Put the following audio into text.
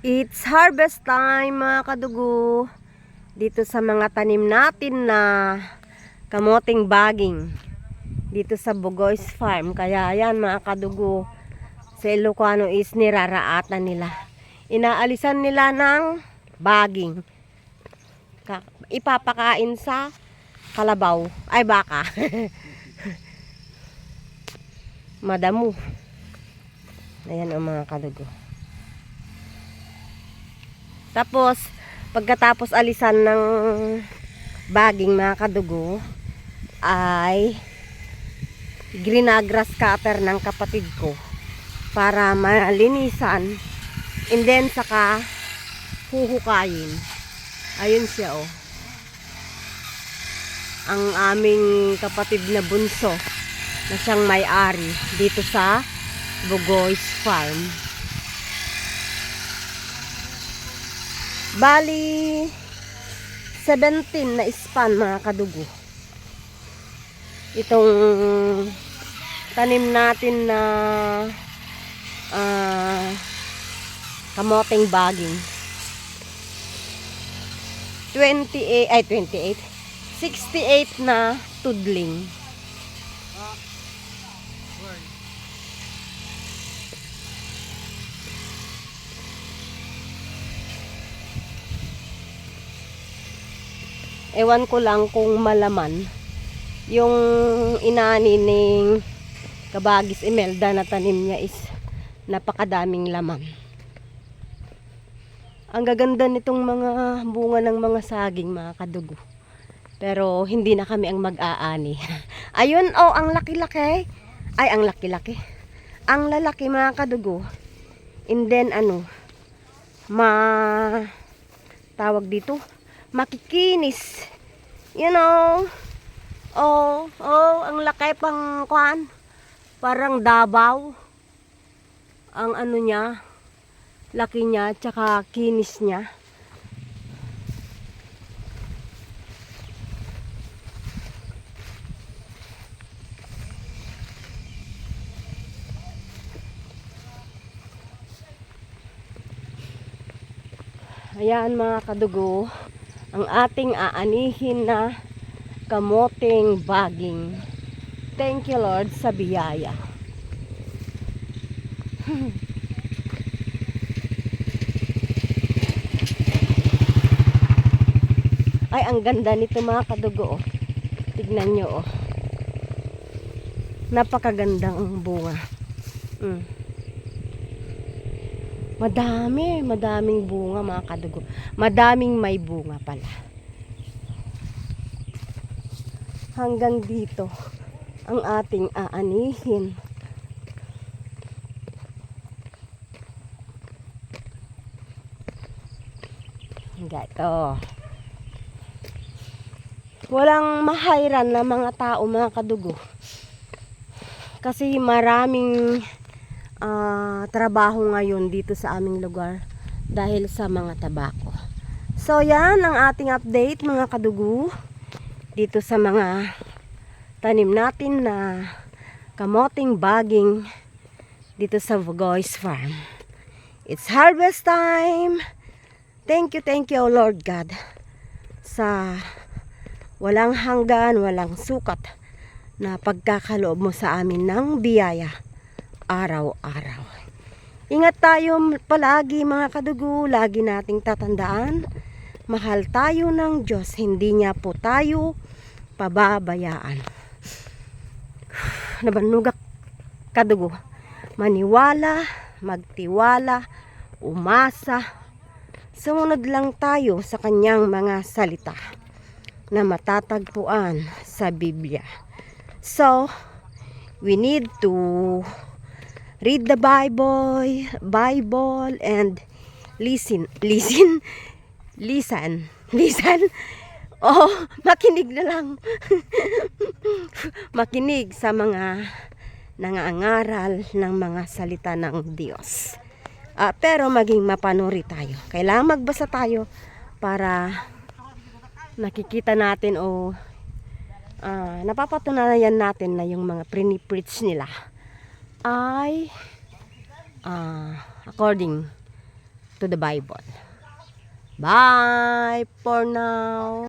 It's harvest time mga kadugo. Dito sa mga tanim natin na kamoting baging. Dito sa Bugoy's Farm. Kaya yan mga kadugo. Sa Ilocano is niraraatan nila. Inaalisan nila ng baging. Ipapakain sa kalabaw. Ay baka. Madamo. Ayan ang mga kadugo. Tapos, pagkatapos alisan ng baging mga kadugo, ay grinagras cutter ng kapatid ko para malinisan. And then, saka huhukayin. Ayun siya, oh. Ang aming kapatid na bunso na siyang may-ari dito sa Bugoy's Farm. Bali 17 na span mga kadugo. Itong tanim natin na kamoting baging. 68 na tudling. Ewan ko lang kung malaman yung inani ng Kabagis Imelda na tanim niya is napakadaming laman. Ang gaganda nitong mga bunga ng mga saging mga kadugo. Pero hindi na kami ang mag-aani. Ayun, oh, ang laki-laki. Ay, ang laki-laki. Ang lalaki mga kadugo. And then tawag dito, makikinis. You know. Oh, ang laki pang kuan. Parang Davao. Ang niya, laki niya, tsaka kinis niya. Ayan mga kadugo, ang ating aanihin na kamoting baging. Thank you Lord sa biyaya. Ay, ang ganda nito mga kadugo. Oh. Tignan nyo, oh. Napakagandang bunga. Madaming bunga mga kadugo. Madaming may bunga pala. Hanggang dito ang ating aanihin. Gato. Walang mahayran na mga tao mga kadugo. Kasi maraming trabaho ngayon dito sa aming lugar dahil sa mga tabako. So yan ang ating update mga kadugo dito sa mga tanim natin na kamoting baging dito sa Bugoy's Farm. It's harvest time. Thank you Lord God sa walang hanggan, walang sukat na pagkakaloob mo sa amin ng biyaya araw-araw. Ingat tayo palagi mga kadugo, lagi nating tatandaan, mahal tayo ng Diyos, hindi niya po tayo pababayaan. Nabanugak kadugo, maniwala, magtiwala, umasa, sumunod lang tayo sa kanyang mga salita na matatagpuan sa Biblia. So, we need to read the Bible and listen. Oh, makinig na lang. Makinig sa mga nangangaral ng mga salita ng Diyos. Pero maging mapanuri tayo. Kailangan magbasa tayo para nakikita natin o napapatunayan natin na yung mga pre-preach nila ay according to the Bible. Bye for now.